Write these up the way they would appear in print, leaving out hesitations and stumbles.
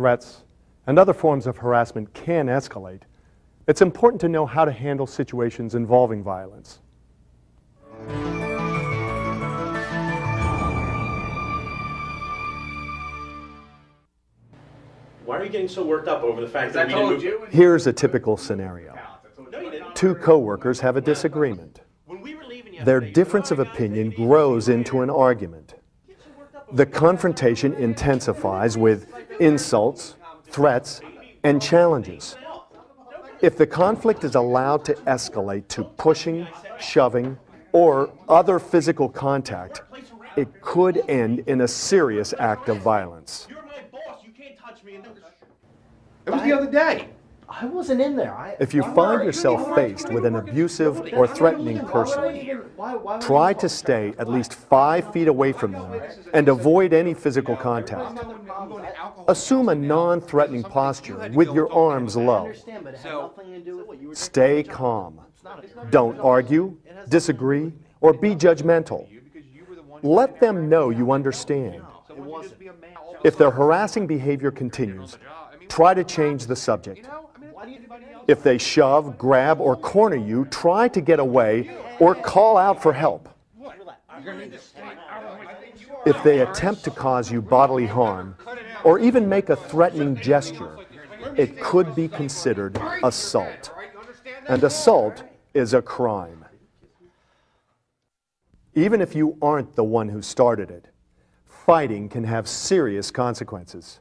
threats, and other forms of harassment can escalate, it's important to know how to handle situations involving violence. Why are you getting so worked up over the fact that we didn't move? Here's a typical scenario. Two co-workers have a disagreement. Their difference of opinion grows into an argument. The confrontation intensifies with insults, threats, and challenges. If the conflict is allowed to escalate to pushing, shoving, or other physical contact, it could end in a serious act of violence. You're my boss. You can't touch me. It was the other day. I wasn't in there. If you find yourself faced with an abusive or threatening person, try to stay at least 5 feet away from them and avoid any physical contact. Assume a non-threatening posture with your arms low. Stay calm. Don't argue, disagree, or be judgmental. Let them know you understand. If their harassing behavior continues, try to change the subject. If they shove, grab, or corner you, try to get away or call out for help. If they attempt to cause you bodily harm or even make a threatening gesture, it could be considered assault. And assault is a crime. Even if you aren't the one who started it, fighting can have serious consequences.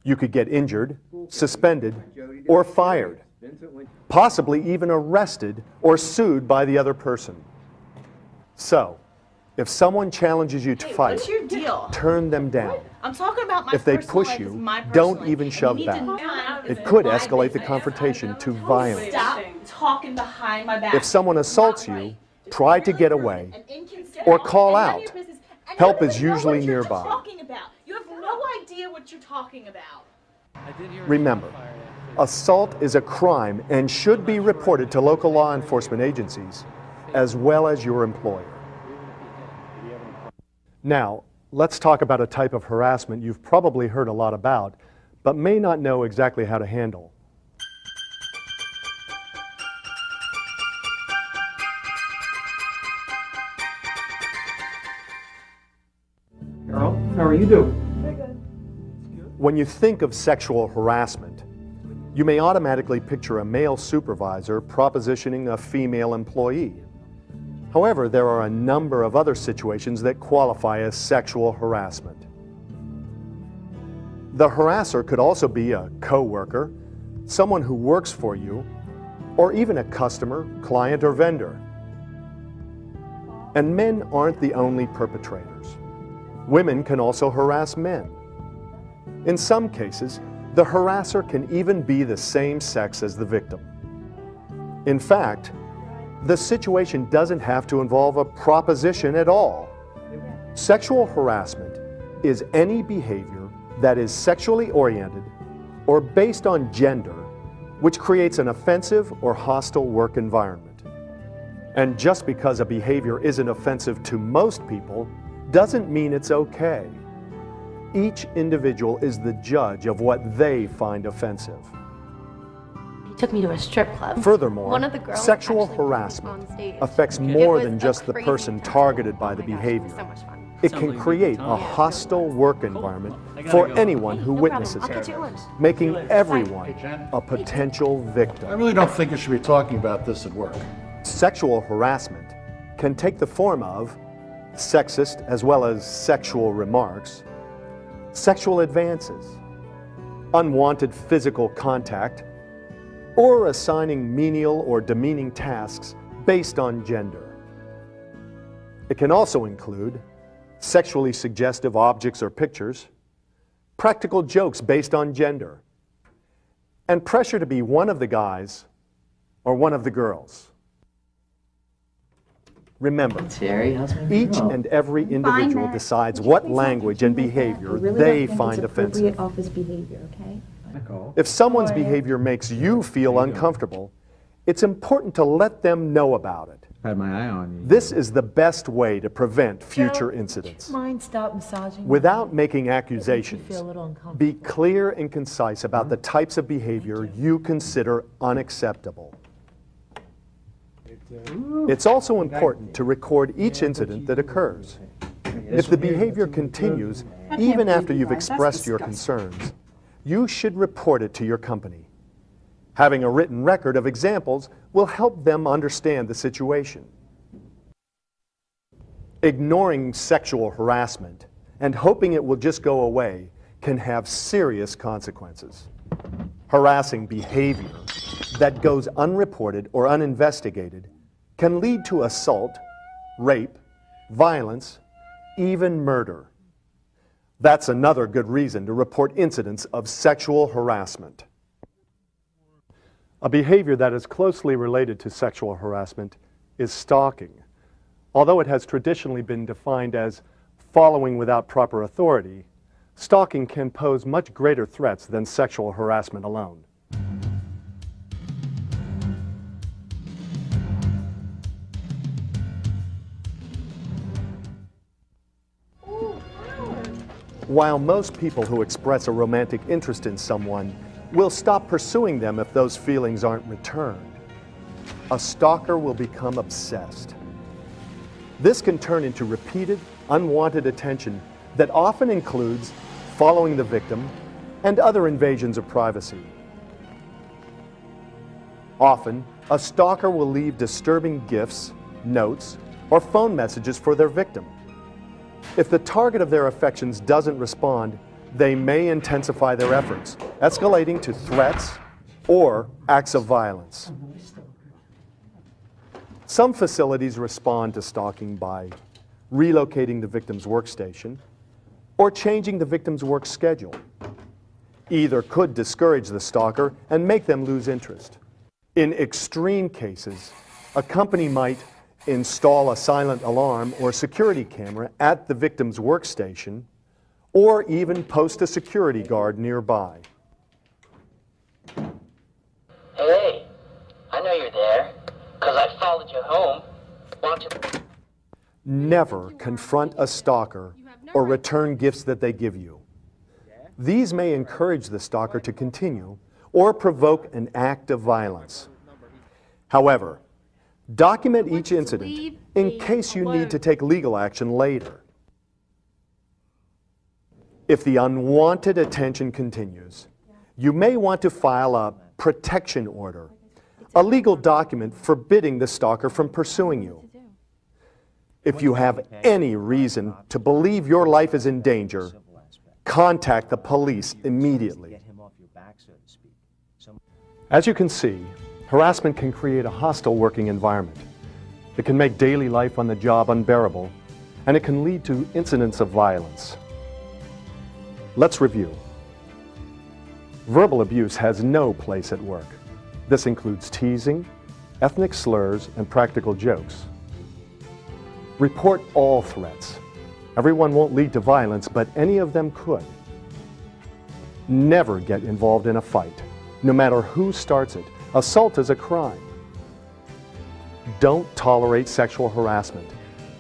You could get injured, suspended, or fired, possibly even arrested or sued by the other person. So, if someone challenges you to fight, what's your deal? Turn them down. I'm talking about my If they personal push life, you, it's my personal don't life. even shove You need to back. know It could my escalate the business. confrontation to violence. Stop talking behind my back. If someone assaults Not you, right. try to get away And inconsiderate. or call And none of out. your business. And Help you is don't even know usually what you're nearby. talking about. You have no idea what you're talking about. Remember, assault is a crime and should be reported to local law enforcement agencies as well as your employer. Now, let's talk about a type of harassment you've probably heard a lot about, but may not know exactly how to handle. Carol, how are you doing? When you think of sexual harassment, you may automatically picture a male supervisor propositioning a female employee. However, there are a number of other situations that qualify as sexual harassment. The harasser could also be a coworker, someone who works for you, or even a customer, client, or vendor. And men aren't the only perpetrators. Women can also harass men. In some cases, the harasser can even be the same sex as the victim. In fact, the situation doesn't have to involve a proposition at all. Sexual harassment is any behavior that is sexually oriented or based on gender, which creates an offensive or hostile work environment. And just because a behavior isn't offensive to most people doesn't mean it's okay. Each individual is the judge of what they find offensive. He took me to a strip club. Furthermore, One of the girls sexual actually performed harassment on stage. affects It more was than a just the crazy person time. targeted by Oh the my gosh, it was behavior. so much fun. It can create a hostile work environment for anyone who No witnesses problem. I'll it, get you lunch. making everyone a potential I victim. really don't think you should be talking about this at work. Sexual harassment can take the form of sexist as well as sexual remarks, sexual advances, unwanted physical contact, or assigning menial or demeaning tasks based on gender. It can also include sexually suggestive objects or pictures, practical jokes based on gender, and pressure to be one of the guys or one of the girls. Remember, each and every individual decides what language and behavior they find offensive. Office behavior, okay? If someone's behavior makes you feel uncomfortable, it's important to let them know about it. Had my eye on you. This is the best way to prevent future incidents. Mind stop massaging? Without making You accusations, feel a little uncomfortable. be clear and concise about the types of behavior you consider unacceptable. It's also important to record each incident that occurs. If the behavior continues, even after you've expressed your concerns, you should report it to your company. Having a written record of examples will help them understand the situation. Ignoring sexual harassment and hoping it will just go away can have serious consequences. Harassing behavior that goes unreported or uninvestigated can lead to assault, rape, violence, even murder. That's another good reason to report incidents of sexual harassment. A behavior that is closely related to sexual harassment is stalking. Although it has traditionally been defined as following without proper authority, stalking can pose much greater threats than sexual harassment alone. While most people who express a romantic interest in someone will stop pursuing them if those feelings aren't returned, a stalker will become obsessed. This can turn into repeated, unwanted attention that often includes following the victim and other invasions of privacy. Often, a stalker will leave disturbing gifts, notes, or phone messages for their victim. If the target of their affections doesn't respond, they may intensify their efforts, escalating to threats or acts of violence. Some facilities respond to stalking by relocating the victim's workstation or changing the victim's work schedule. Either could discourage the stalker and make them lose interest. In extreme cases, a company might install a silent alarm or security camera at the victim's workstation, or even post a security guard nearby. Hey, I know you're there, because I followed you home. Why don't you... Never confront a stalker or return gifts that they give you. These may encourage the stalker to continue or provoke an act of violence. However, document each incident in case you need to take legal action later. If the unwanted attention continues, you may want to file a protection order, a legal document forbidding the stalker from pursuing you. If you have any reason to believe your life is in danger, contact the police immediately. As you can see, harassment can create a hostile working environment. It can make daily life on the job unbearable, and it can lead to incidents of violence. Let's review. Verbal abuse has no place at work. This includes teasing, ethnic slurs, and practical jokes. Report all threats. Everyone won't lead to violence, but any of them could. Never get involved in a fight. No matter who starts it, assault is a crime. Don't tolerate sexual harassment.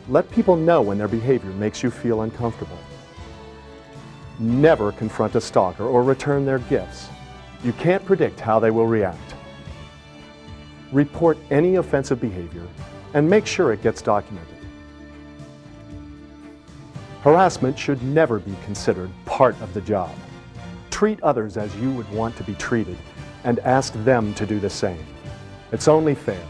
Let people know when their behavior makes you feel uncomfortable. Never confront a stalker or return their gifts. You can't predict how they will react. Report any offensive behavior and make sure it gets documented. Harassment should never be considered part of the job. Treat others as you would want to be treated and ask them to do the same. It's only fair.